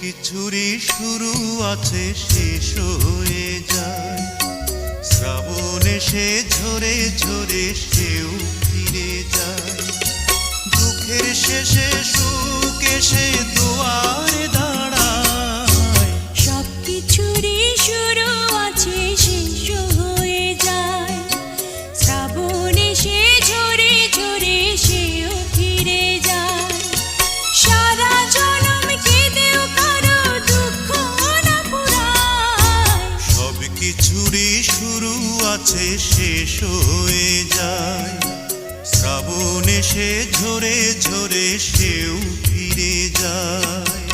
কিছুরই শুরু আছে শেষ হয়ে যায়। শ্রাবণ এসে ঝরে ঝরে সেও ফিরে যায়। দুঃখের শেষে সুখ এসে দুয়ারে দাঁড়ায়। সব কিছুরই শুরু আছে শেষ হয়ে যায়। শ্রাবণ এসে ঝরে ঝরে সেও ফিরে যায়। সারা জনম কেঁদেও কারো দুঃখ না পুরায়। সব কিছুরই শুরু আছে শেষ হয়ে যায়। শ্রাবণ এসে ঝরে ঝরে সেও ফিরে যায়।